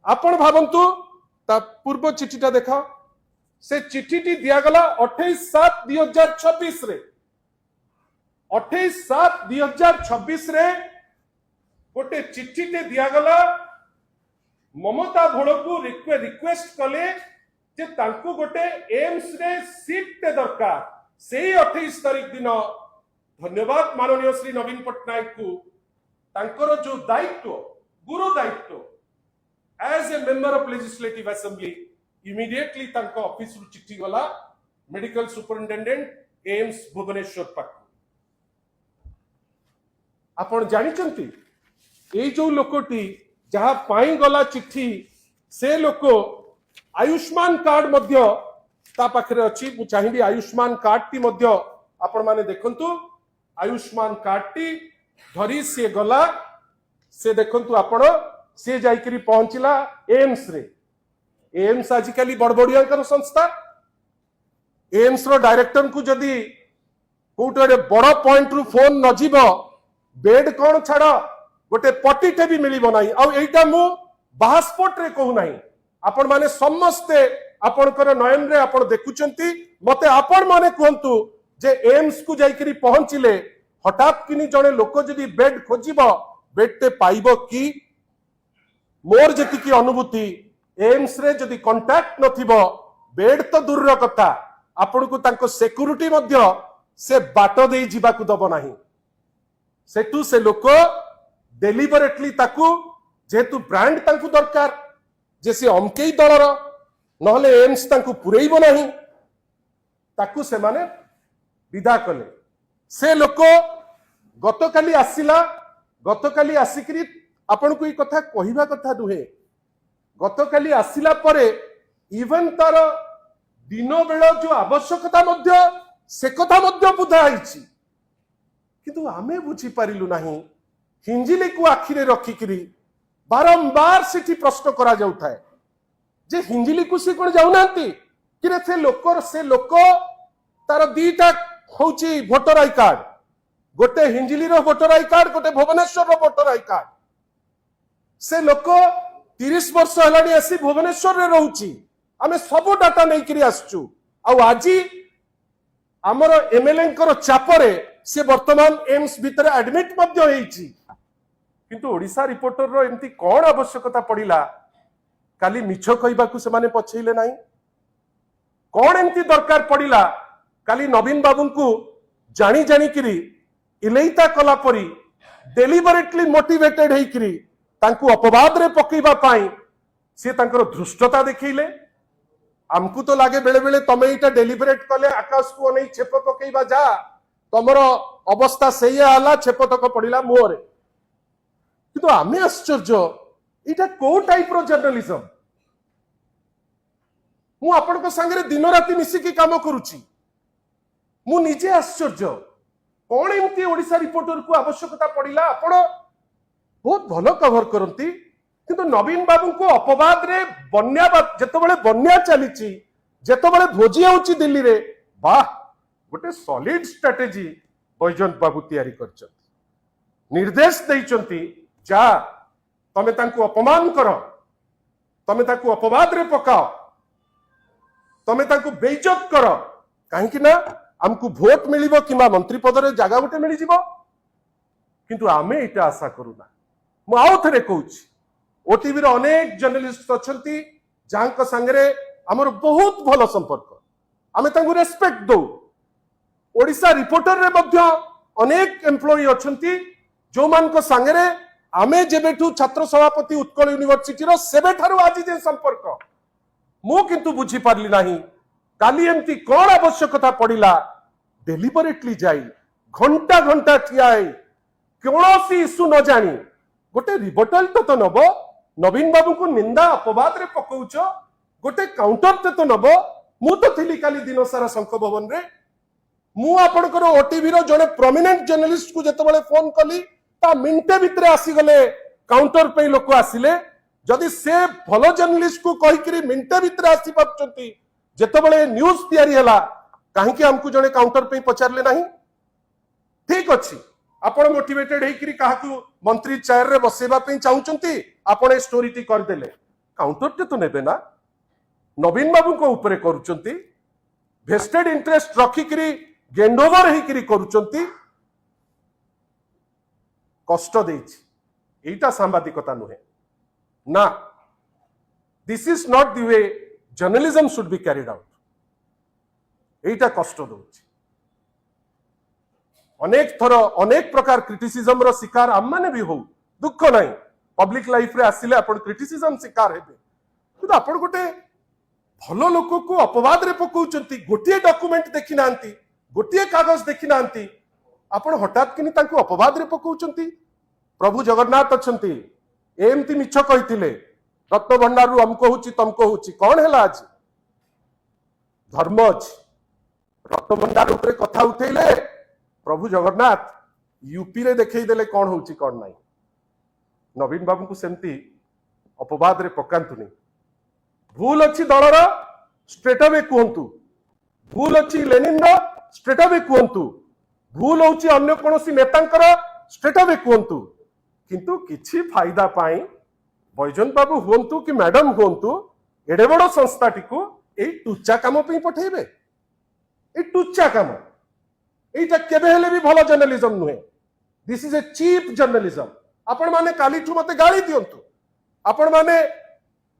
आपण भावंतु ता पूर्व चिठीटा देख से चिठीटी दिगला 28/7/2026 रे 28/7/2026 रे गोटे चिठीटे दिगला ममता भोड़ को रिक्वेस्ट कले जे तांको गोटे एम्स रे सीट ते दरकार से 28 तारीख दिन धन्यवाद माननीय श्री नवीन पट्टनायक को तांकर जो दायित्व गुरु दायित्व as a member of legislative assembly immediately तांको ऑफिस रु चिट्ठी गला मेडिकल सुपरिटेंडेंट एम्स भुवनेश्वर पाक आपण जानि चंती ए जो लोकटी जहा पाई गला चिट्ठी से लोक आयुष्मान कार्ड मध्य ता पाखरे अछि मु चाहिबी आयुष्मान कार्ड टी मध्य आपण माने देखंतु आयुष्मान कार्ड टी धरी से गला से देखंतु आपण से जाइकरी पहुंचला एम्स रे एम्स आजिकली बड़बड़िया संस्था एम्स रो डायरेक्टर को जदी कोटे बड़ पॉइंट रु फोन न जीव बेड कौन छाड़ गोटे पटीटे भी मिलिबो नाही आ एटा मु बाहास्पोर्ट रे कहू नाही आपण माने समस्ते आपणकर नयन रे आपण देखुचंती मते आपण माने कहंतु जे एम्स को जाइकरी पहुंचिले हठात किनी जने लोक जदी बेड खोजिबो बेड ते पाइबो कि मोर जति की अनुभूति एम्स रे जदी कांटेक्ट नथिबो बेड तो दूर रो कथा आपण को तांको सिक्युरिटी मध्य से बाटो देई जिबा को दबो नाही सेटू से लोक डेलिबरेटली ताकू जेतु ब्रांड तांकु दरकार जे से अमकेई दलर नहले एम्स तांकु पुरेइबो नाही ताकू से माने विदा कले से लोक गतकाली आसिकरी आपण को ई कथा कहिबा कथा दुहे गतकाली आसिला परे इवन तार दिन बेला जो आवश्यकता मध्य से कथा मध्य बुझा आइछि किंतु आमे बुझी पारिलु नाही हिंजिली को आखिरे रखिकरी बारंबार सिटी प्रश्न करा जाउथाय जे हिंजिली को से कोन जाउनांती कि से लोक तार दीटा होची वोटर आई कार्ड गोटे हिंजिली रो वोटर आई कार्ड गोटे भुवनेश्वर रो वोटर आई कार्ड से लोक 30 वर्ष हलानी आसी भुवनेश्वर रे रहउची आमे सब डाटा नै करी आसचू आ आजी हमर एमएलए कर चापरे से वर्तमान एम्स भीतर एडमिट मध्य हेची किंतु ओडिसा रिपोर्टर रो एमती कोन आवश्यकता पड़िला काली मिछ कहबा को से माने पछैले नाही कोन एमती दरकार पड़िला काली नवीन बाबू को जानी जानी करी इलेइता कला परी डेलिबरेटली मोटिवेटेड हेकरी तांकु अपवाद रे पकईबा पाई से तांकर धृष्टता देखैले हमकु तो लागे बेले बेले तमे इटा डेलिबरेट कले आकाश को नै छेप पकईबा जा तमर अवस्था सेया हला छेप तक पड़िला मोरे किंतु आमे आश्चर्य इटा को टाइप रो जर्नलिज्म मु आपण को संगे दिन राति मिसी की काम करूची मु निजे आश्चर्य कोन एमती ओडिसा रिपोर्टर को आवश्यकता पड़िला आपण बहुत भलो कवर करती किंतु नवीन बाबू को अपवाद रे बन्या जेतबेले बन्या चलीची जेतबेले भोजी होची दिल्ली रे वाह गोटे सॉलिड स्ट्रेटेजी बैजयंत बाबू तैयारी करछन निर्देश दैचंती जा तमे तांको अपमान करो तमे तांको अपवाद रे पकाओ तमे तांको बेइज्जत करो काहे कि ना हमकु वोट मिलिबो किमा मंत्री पद रे जागा गोटे मिलि जिवो किंतु आमे इटा आशा करूना मु आउ थरे कहूची ओटीवी रो अनेक जर्नलिस्ट अछंती जांक संगरे हमर बहुत भलो संपर्क आमे तांको रेस्पेक्ट दो ओडिसा रिपोर्टर रे मध्य अनेक एम्प्लॉई अछंती जो मान को संगरे आमे जेबेठू छात्र सभापति उत्कल यूनिवर्सिटी रो सेबेठारु आजि जे संपर्क मु किंतु बुझी पारली नाही काली एमती कोन आवश्यकता पड़िला डेलिबरेटली जाई घंटा घंटा ठियाई कोनोसी इश्यू न जानी गोटे रिबटल तो नबो नवीन बाबू को निंदा अपवाद रे पकौछ गोटे काउंटर तो नबो मु तो थिली काली दिन सारा शंख भवन रे मु आपनकर ओटीवी रो जने प्रोमिनेंट जर्नलिस्ट को जतबेले फोन कली ता मिनटे भितरे आसी गले काउंटर पे लोक आसिले जदि से भलो जर्नलिस्ट को कहि करी मिनटे भितरे आसी पाछंती जतबेले न्यूज तयारी हला काहे कि हमकु जने काउंटर पे पचारले नाही ठीक अछि आपण मोटिवेटेड हेकरी काहाकू मंत्री चेयर रे बसेबा पे चाहउचंती आपण ए स्टोरी टी कर देले काउंटर तो नेबे ना नवीन बाबू को ऊपर करूचंती वेस्टेड इंटरेस्ट रखिकरी गेंडओवर हेकरी करूचंती कष्ट देइछि एटा सांबादिकता नुहे ना this is not the way journalism should be carried out एटा कष्ट दउछि अनेक थर अनेक प्रकार क्रिटिसिज्म रो शिकार आम माने भी हो दुख नहीं पब्लिक लाइफ रे आसिले आपण क्रिटिसिज्म शिकार हेबे किंतु आपण गोटे भलो लोक को अपवाद रे पकाउचंती गोटे डॉक्यूमेंट देखि नांती गोटे कागज देखि नांती आपण हठात किनी तांको अपवाद रे पकाउचंती प्रभु जगन्नाथ अछंती एमती मिछ कहिथिले रत्न भंडारु हमको होची तुमको होची कौन हैला आज धर्म अछि रत्न भंडार ऊपर कथा उठेले प्रभु जगन्नाथ यूपी रे देखई देले कौन होची कौन नाही नवीन बाबू को सेमती अपवाद रे पकांतुनी भूल अच्छी दलर स्ट्रेट अवे कहतु भूल अच्छी लेनिन स्ट्रेट अवे कहतु भूल होची अन्य कोनोसी नेतांकर स्ट्रेट अवे कहतु किंतु किछि फायदा पाई बैजन बाबू हुंतु कि मैडम हुंतु एडे बड़ संस्थाटी को एई टुच्चा काम पे पठेबे एई टुच्चा काम एटा केबे हेले भी भलो जर्नलिज्म नुहे this is a cheap journalism आपण माने काली ठु मते गाली दियंतु आपण माने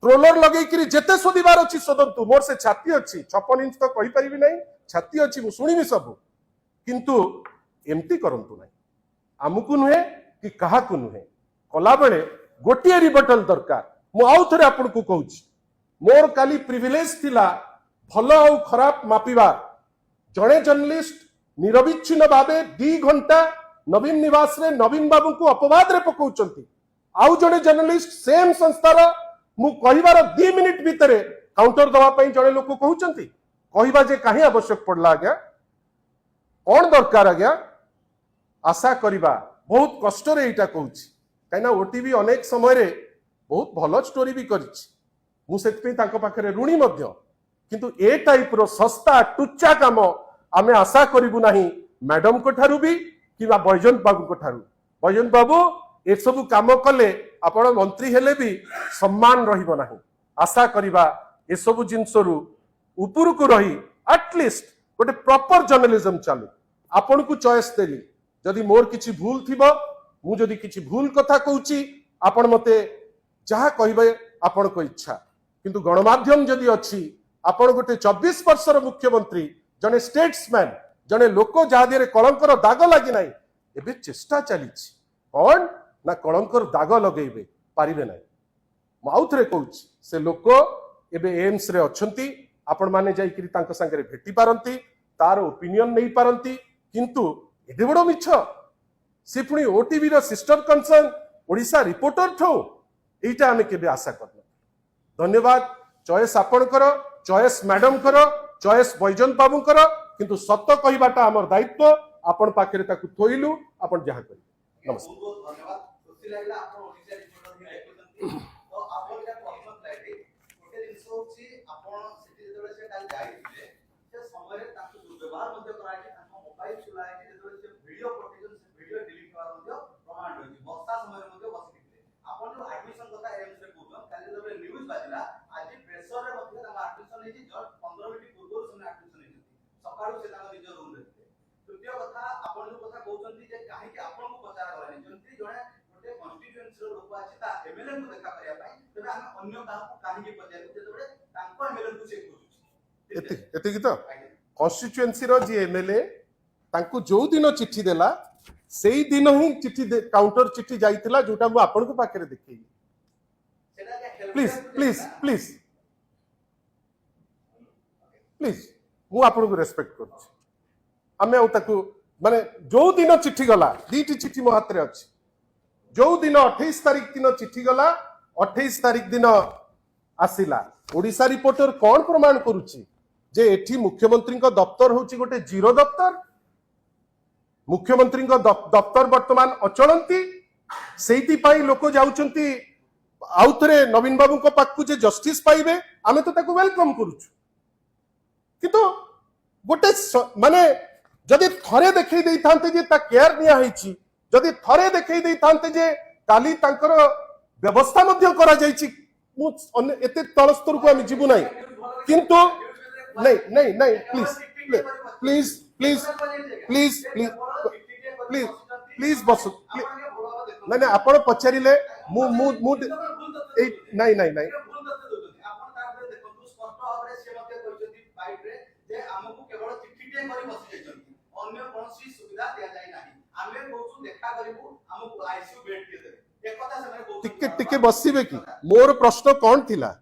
ट्रोलर लगे कि जेते सोदिबार अछि सोदंतु मोर से छाती अछि 56 इंच तो कहि परिबि नै छाती अछि मु सुनिबि सब किंतु एमती करंतु नै आमुकु नुहे कि काहाकु नुहे कला बेले गोटिए रिबटल दरकार मु आउ थरे आपन को कहूची मोर काली प्रिविलेज थिला भलो आ खराब मापिबा जणे जर्नलिस्ट निरविच्छिन्न भावे 2 घंटा नवीन निवास रे नवीन बाबू को अपवाद रे पकाउचंती आउ जणे जर्नलिस्ट सेम संस्थार मु कहिबार 2 मिनिट भितरे काउंटर दवा पई जणे लोक कहउचंती कहिबा जे काहे आवश्यक पड़ला आज्ञा कोन दरकार आज्ञा आशा करिबा बहुत कष्ट रे एटा कहउची काइना ओटीवी अनेक समय रे बहुत भलो स्टोरी भी करिछि मु सेत पे तांको पाखरे ऋणी मध्य किंतु ए टाइप रो सस्ता टुच्चा काम आमे आशा करिबु नाही मैडम को ठारू भी किबा बैजंत बाबू को ठारू बैजंत बाबू ए सब काम कले आपण मंत्री हेले भी सम्मान रहिबो नाही आशा करिबा ए सब जिंसरु ऊपर को रही एटलिस्ट गोटे प्रॉपर जर्नलिज्म चालू आपण को चॉइस देली जदि मोर किछि भूल थिबो मु जदि किछि भूल कथा कहूची आपण मते जहा कहिबे आपण को इच्छा किंतु गणमाध्यम जदि अछि आपण गोटे 24 वर्षर मुख्यमंत्री जने स्टेट्समैन जने लोक जहा दिरे कलंकर दाग लागि नाही एबे चेष्टा चलीछि कोन ना कलंकर दाग लगेबे पारिबे नाही माउथरे कहूची से लोक एबे एम्स रे अछंती आपण माने जाई कि तांका संगे भेटी पारंती तार ओपिनियन नहीं पारंती किंतु एडे बड़ मिछ से पुणी ओटीवी रो सिस्टर कंसर्न ओडिशा रिपोर्टर ठो एटा हमें केबे आशा करना धन्यवाद चॉइस आपण करो चॉइस मैडम करो चॉइस बैजंत बाबू करो किंतु सत्य कहिबाटा हमर दायित्व आपण पाखरे ताकु थोइलु आपण जहा करी नमस्कार बहुत धन्यवाद खुशी लागला आपण ओडिशा रिपोर्टर ही देखुछंती तो आपण का प्रश्न लाइटी गोटे जिंस होची आपण सिटी जेतबे से काल जाईथिले से समय ताकु दुर्व्यवहार मध्ये कराई ताको मोबाइल चलाई जेतबे से वीडियो प्रोटेक्शन से वीडियो डिलीट करवा मध्ये प्रमाण होई बस्ता समय मध्ये बसिथिले आपण जो एडमिशन कथा एम्स रे पूछन काल जेतबे न्यूज बाजिला आज प्रेशर रे मध्ये ताका एडमिशन हेची जस्ट 15 मिनिट पूर्व से एडमिशन हेची सकाळू से ताका निज रूम रे तृतीय कथा आपण जो कथा कहउछंती जे काहे कि आपण को पचार गलानी जंती जणे गोटे कॉन्स्टिट्यूएंसी रो लोक अछि ता एमएलए को देखा करिया पई तबे हम अन्य काहा को काहे कि पचार जेतबे तांको एमएलए को चेक करूछि एते की तो कॉन्स्टिट्यूएंसी रो जे एमएलए तांको जो दिन चिट्ठी देला सेही दिन ही चिट्ठी काउंटर चिट्ठी जाइतिला जोटा मु आपण को पाखरे देखै सेटा के प्लीज प्लीज प्लीज प्लीज मु आपण को रेस्पेक्ट करू आमे आ ताकू माने जो दिन चिट्ठी गला दीटी चिट्ठी मो हाथ रे अछि जो दिन 28 तारिख दिन चिट्ठी गला 28 तारिख दिन आसिला ओडिशा रिपोर्टर कोन प्रमाण करूची जे एठी मुख्यमंत्री को दफ्तर होची गोटे जीरो दफ्तर मुख्यमंत्री को दफ्तर वर्तमान अचलंती सेती पाई लोक जाउचंती आउथरे नवीन बाबू को पाकु जे जस्टिस पाइबे आमे तो ताकू वेलकम करूछु किंतु गोटे माने जदि थरे देखै देई थांते जे ता केयर निया हेची जदि थरे देखै देई थांते जे काली तांकर व्यवस्था मध्य करा जाईची ମୁଁ ଏତେ ତଳ ସ୍ତରକୁ ଆମେ ଯିବୁ ନାହିଁ କିନ୍ତୁ नहीं नहीं नहीं please please please please please please please बस नहीं नहीं आपण पचारिले मु मु मु नहीं नहीं नहीं टिके टिके बसिबे कि मोर प्रश्न कौन थिला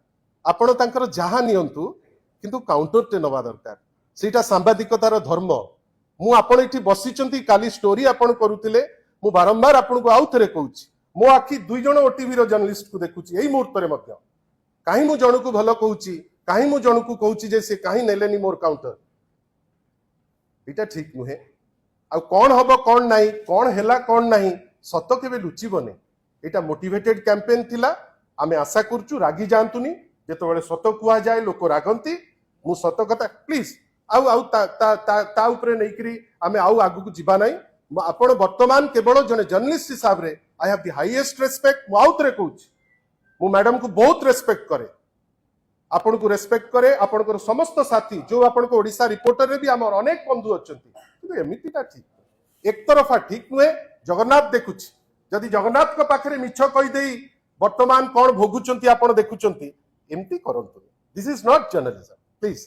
आपण तांकर जहा नियंतु किंतु काउंटर टे नवा दरकार सेटा सांबादिकतार धर्म मु आपण एठी बसिचंती काली स्टोरी आपण करूतिले मु बारंबार आपण को आउ थरे कहूची मो आखि दुई जण ओटीवी रो जर्नलिस्ट को देखुची एई मुहूर्त रे मध्य काहे मु जण को भलो कहूची काहे मु जण को कहूची जे से काहे नेलेनी मोर काउंटर एटा ठीक नुहे आ कोन हबो कोन नाही कोन हेला कोन नाही सत केबे लुचिबने एटा मोटिवेटेड कैंपेन थिला आमे आशा करचु रागी जानतुनी जेतबेले सत कुआ जाए लोक रागंती मु सत कथा प्लीज आउ आउ ता ऊपर नैकरी आमे आउ आगु को जिबा नाही आपण वर्तमान केवल जने जर्नलिस्ट हिसाब रे I have the highest respect मु आउ तरे कहूची मु मैडम को बहुत रेस्पेक्ट करे आपण को रेस्पेक्ट करे आपण को समस्त साथी जो आपण को ओडिसा रिपोर्टर रे भी हमर अनेक बंधु अछंती किंतु एमितिटा ठीक एक तरफा ठीक नुहे जगन्नाथ देखुची जदि जगन्नाथ को पाखरे मिछ कहि देई वर्तमान कोन भोगुचंती आपण देखुचंती एमती करंतु this is not journalism please